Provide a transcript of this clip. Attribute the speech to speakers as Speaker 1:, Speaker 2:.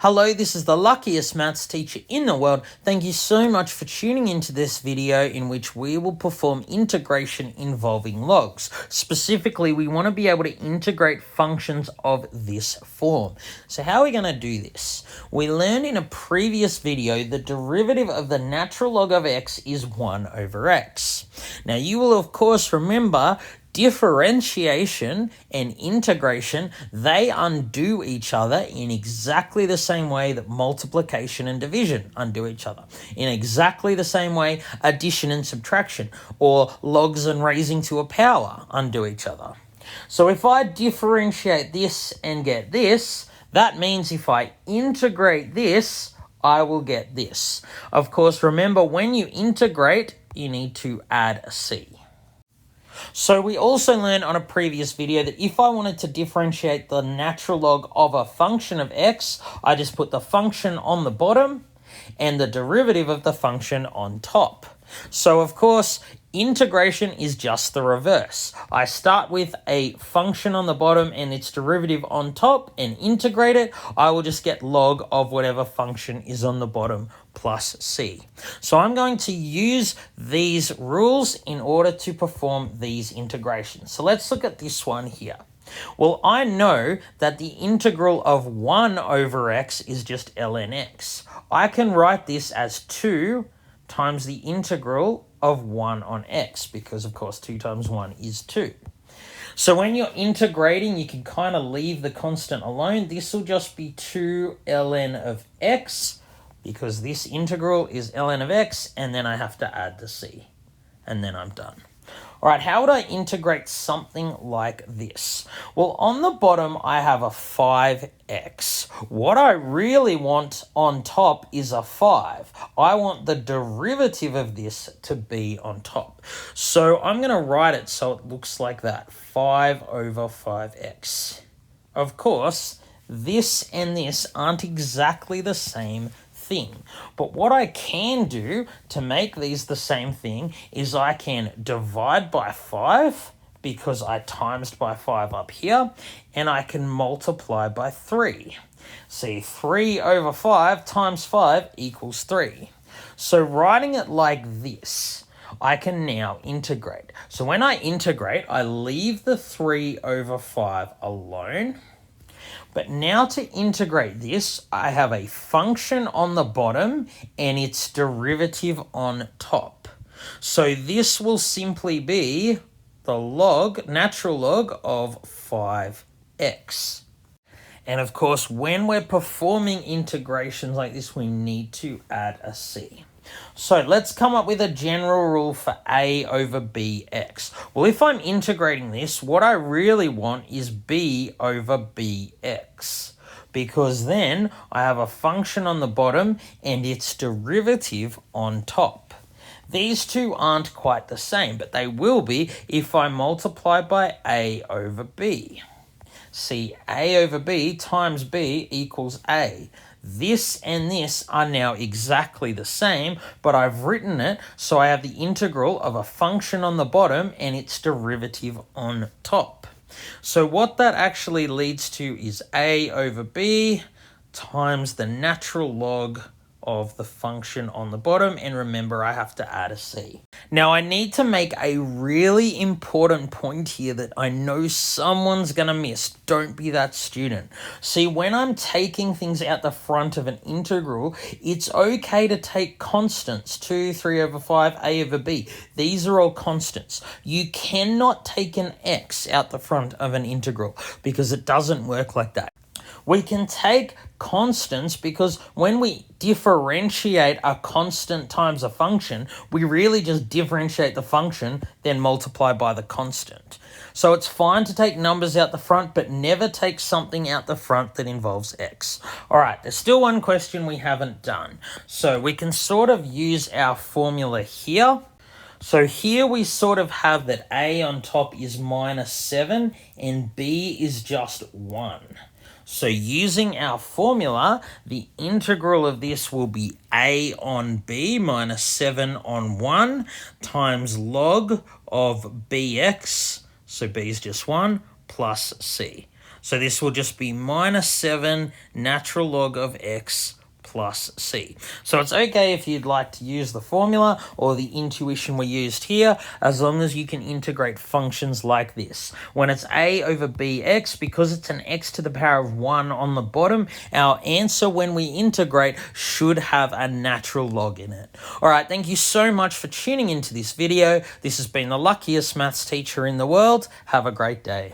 Speaker 1: Hello, this is the luckiest maths teacher in the world. Thank you so much for tuning into this video in which we will perform integration involving logs. Specifically, we want to be able to integrate functions of this form. So how are we going to do this? We learned in a previous video the derivative of the natural log of x is 1 over x. Now you will of course remember differentiation and integration, they undo each other in exactly the same way that multiplication and division undo each other. In exactly the same way addition and subtraction, or logs and raising to a power undo each other. So if I differentiate this and get this, that means if I integrate this, I will get this. Of course, remember when you integrate, you need to add a c. So we also learned on a previous video that if I wanted to differentiate the natural log of a function of x, I just put the function on the bottom and the derivative of the function on top. So of course, integration is just the reverse. I start with a function on the bottom and its derivative on top and integrate it. I will just get log of whatever function is on the bottom plus c. So I'm going to use these rules in order to perform these integrations. So let's look at this one here. Well, I know that the integral of 1 over x is just ln x. I can write this as 2 times the integral of 1 on x, because of course 2 times 1 is 2. So when you're integrating, you can kind of leave the constant alone. This will just be 2 ln of x, because this integral is ln of x, and then I have to add the c, and then I'm done. All right, how would I integrate something like this? Well, on the bottom, I have a 5x. What I really want on top is a 5. I want the derivative of this to be on top. So I'm going to write it so it looks like that, 5 over 5x. Of course, this and this aren't exactly the same thing. But what I can do to make these the same thing is I can divide by 5 because I times by 5 up here, and I can multiply by 3. See, 3 over 5 times 5 equals 3. So writing it like this, I can now integrate. So when I integrate, I leave the 3 over 5 alone. But now to integrate this, I have a function on the bottom and its derivative on top. So this will simply be the natural log of 5x. And of course, when we're performing integrations like this, we need to add a c. So let's come up with a general rule for a over bx. Well, if I'm integrating this, what I really want is b over bx, because then I have a function on the bottom and its derivative on top. These two aren't quite the same, but they will be if I multiply by a over b. See, a over b times b equals a. This and this are now exactly the same, but I've written it so I have the integral of a function on the bottom and its derivative on top. So what that actually leads to is a over b times the natural log of the function on the bottom, and remember I have to add a c. Now I need to make a really important point here that I know someone's gonna miss. Don't be that student. See, when I'm taking things out the front of an integral, it's okay to take constants, 2, 3 over 5, a over b. These are all constants. You cannot take an x out the front of an integral because it doesn't work like that. We can take constants because when we differentiate a constant times a function, we really just differentiate the function, then multiply by the constant. So it's fine to take numbers out the front, but never take something out the front that involves x. All right, there's still one question we haven't done. So we can sort of use our formula here. So here we sort of have that a on top is minus 7 and b is just 1. So using our formula, the integral of this will be a on b minus 7 on 1 times log of bx, so b is just 1, plus c. So this will just be minus 7 natural log of x plus c. So it's okay if you'd like to use the formula or the intuition we used here, as long as you can integrate functions like this. When it's a over bx, because it's an x to the power of 1 on the bottom, our answer when we integrate should have a natural log in it. All right, thank you so much for tuning into this video. This has been the luckiest maths teacher in the world. Have a great day.